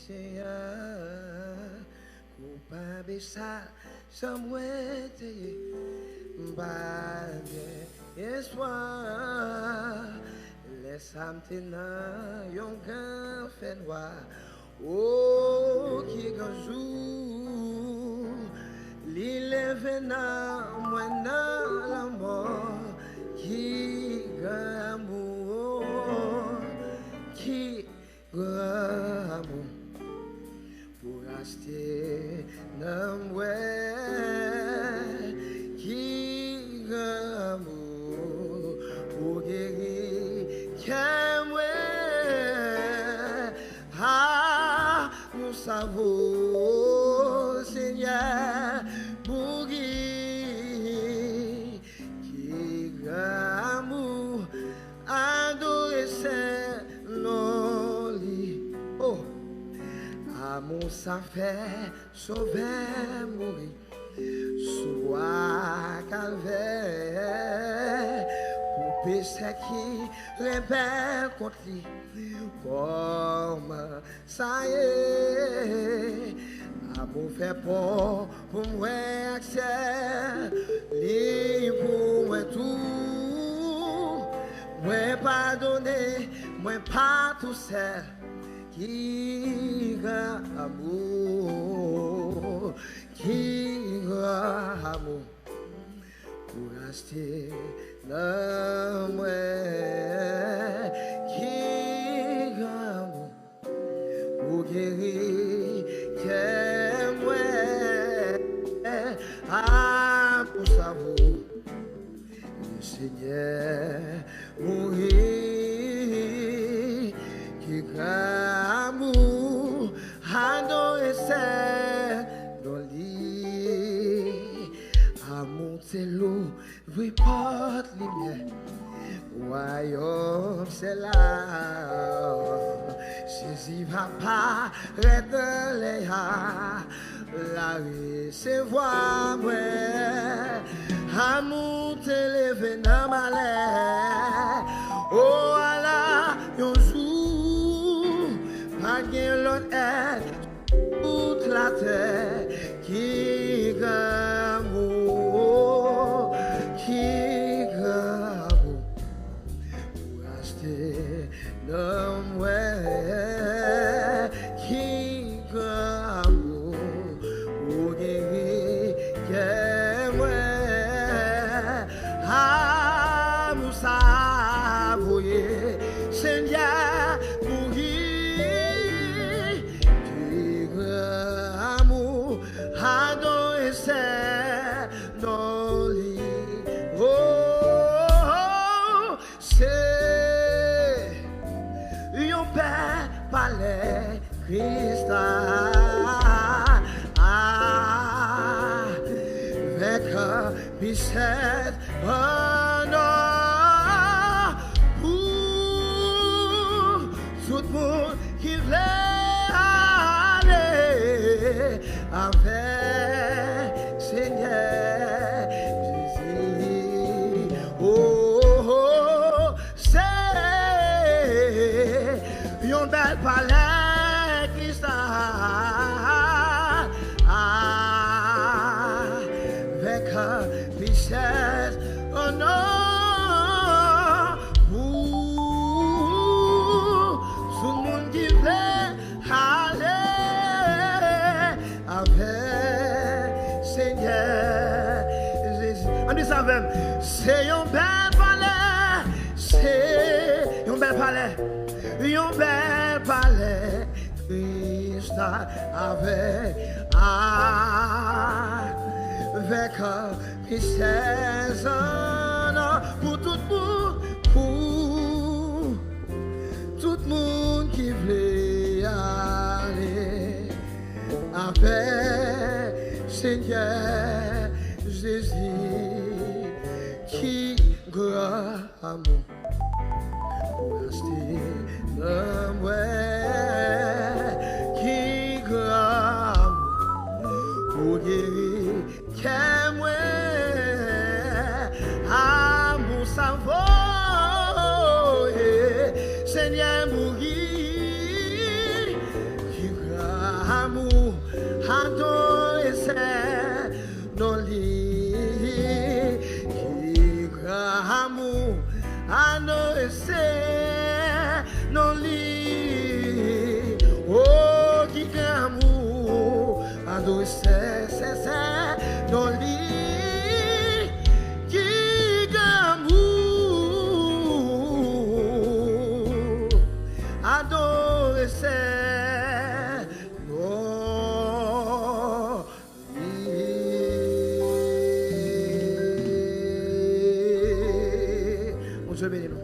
Seigneur, coupable ça, sans moi pas espoir. Laisse-moi tenir yon grand fait noir. Oh, qui grand jour, l'élève dans moi dans la mort, qui grand amour, qui grand amour. Pour acheter l'amour qui amour pour guérir qu'amour ah nous savons Seigneur pour guérir qui amour adorer c'est non oh amour ça fait sauver mourir sous bois calvaire pour péché qui rebelle contre lui comme ça y est amour fait pour moi accès libre pour moi tout moi pardonner moi pas tout seul qui amour, qui amour, pour acheter l'amour, qui amour, pour guérir, qu'est moi, ah pour savoir, le Seigneur mourir, qui amour, adorer c'est dans lit, amour c'est l'eau, oui porte lumière, royaume c'est là, Jésus va pas rester là, la recevoir moi, amour t'élever dans ma l'air, oh Allah, yon jour, pas gain l'autre aide, toute la terre, qui amour, pour acheter l'homme, qui amour, pour guérir, qu'est moi, amour ça, voyez, Seigneur, pour guérir, adorer c'est dans lit. Oh, c'est un père palais Christ avec un bichette honneur pour tout le monde qui veut aller avec Seigneur Jésus. Oh, oh c'est un bel palais Christ avec un richesse honneur pour tout le monde qui veut aller avec Seigneur Jésus. On dit ça même, c'est un bel palais, c'est un bel palais, un bel palais, Christ avec un richesse pour tout le monde, pour tout le monde qui veut aller avec Seigneur Jésus, qui grand amour pour acheter l'amour, qui grand amour pour guérir, qu'est moi, amour ça vaut, Seigneur mourir, qui grand lit, qui amour adorer non lit, oh qui amour adorer non lit, qui amour adorer non lit.